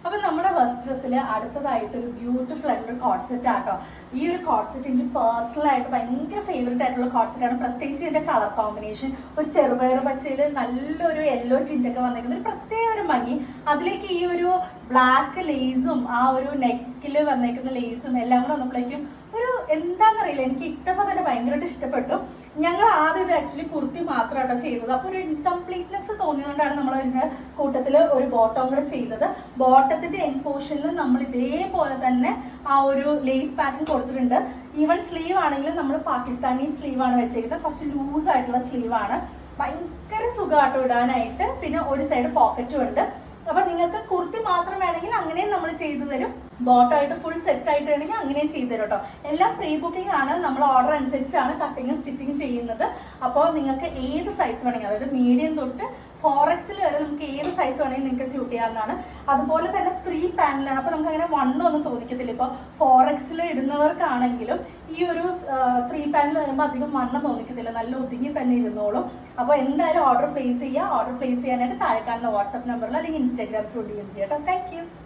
അപ്പൊ നമ്മുടെ വസ്ത്രത്തിൽ അടുത്തതായിട്ടൊരു ബ്യൂട്ടിഫുൾ ആയിട്ടുള്ള കോഡ് സെറ്റ് ആട്ടോ. ഈ ഒരു കോഡ് സെറ്റ് എനിക്ക് പേഴ്സണൽ ആയിട്ട് ഭയങ്കര ഫേവറേറ്റ് ആയിട്ടുള്ള കോഡ് സെറ്റ് ആണ്. പ്രത്യേകിച്ച് ഇതിന്റെ കളർ കോമ്പിനേഷൻ ഒരു ചെറുപയർ പച്ചയിൽ നല്ലൊരു യെല്ലോ ടിൻ്റൊക്കെ വന്നിരിക്കുന്ന ഒരു പ്രത്യേക ഒരു ഭംഗി. അതിലേക്ക് ഈ ഒരു ബ്ലാക്ക് ലേസും ആ ഒരു നെക്കിൽ വന്നേക്കുന്ന ലേസും എല്ലാം കൂടെ വന്നപ്പോഴേക്കും ഒരു എന്താണെന്നറിയില്ല, എനിക്ക് ഇട്ടപ്പോൾ തന്നെ ഭയങ്കരമായിട്ട് ഇഷ്ടപ്പെട്ടു. ഞങ്ങൾ ആദ്യം ഇത് ആക്ച്വലി കുർത്തി മാത്രമാട്ടോ ചെയ്തത്. അപ്പോൾ ഒരു ഇൻകംപ്ലീറ്റ്നെസ് തോന്നിയതുകൊണ്ടാണ് നമ്മൾ അതിൻ്റെ കൂട്ടത്തിൽ ഒരു ബോട്ടം കൂടെ ചെയ്തത്. ബോട്ടത്തിൻ്റെ എൻ പോർഷനിൽ നമ്മൾ ഇതേപോലെ തന്നെ ആ ഒരു ലേസ് പാറ്റേൺ കൊടുത്തിട്ടുണ്ട്. ഈവൻ സ്ലീവ് ആണെങ്കിലും നമ്മൾ പാകിസ്ഥാനി സ്ലീവാണ് വെച്ചേക്കുന്നത്. കുറച്ച് ലൂസ് ആയിട്ടുള്ള സ്ലീവാണ്. ഭയങ്കര സുഖമാട്ടോ ഇടാനായിട്ട്. പിന്നെ ഒരു സൈഡ് പോക്കറ്റും ഉണ്ട്. അപ്പൊ നിങ്ങൾക്ക് കുർത്തി മാത്രം വേണമെങ്കിൽ അങ്ങനെയും നമ്മൾ ചെയ്തു തരും. ബോട്ടമായിട്ട് ഫുൾ സെറ്റ് ആയിട്ട് വേണമെങ്കിൽ അങ്ങനെയും ചെയ്തു തരും കേട്ടോ. എല്ലാം പ്രീ ബുക്കിംഗ് ആണ്. നമ്മൾ ഓർഡർ അനുസരിച്ചാണ് കട്ടിങ്ങും സ്റ്റിച്ചിങ് ചെയ്യുന്നത്. അപ്പോൾ നിങ്ങൾക്ക് ഏത് സൈസ് വേണമെങ്കിൽ, അതായത് മീഡിയം തൊട്ട് 4XL വരെ നമുക്ക് ഏത് സൈസ് വേണമെങ്കിൽ നിങ്ങൾക്ക് ഷൂട്ട് ചെയ്യാവുന്നതാണ്. അതുപോലെ തന്നെ 3 പാനലാണ്. അപ്പോൾ നമുക്ക് അങ്ങനെ 1 ഒന്നും തോന്നിക്കത്തില്ല. ഇപ്പോൾ 4XL ഇടുന്നവർക്കാണെങ്കിലും ഈ ഒരു 3 പാനൽ വരുമ്പോൾ അധികം വണ്ണം തോന്നിക്കത്തില്ല. നല്ല ഒതുങ്ങി തന്നെ ഇരുന്നോളും. അപ്പോൾ എന്തായാലും ഓർഡർ പ്ലേസ് ചെയ്യുക. ഓർഡർ പ്ലേസ് ചെയ്യാനായിട്ട് താഴെ കാണുന്ന വാട്സാപ്പ് നമ്പറിൽ അല്ലെങ്കിൽ ഇൻസ്റ്റാഗ്രാം ത്രൂ DM ചെയ്യാം കേട്ടോ. Thank you.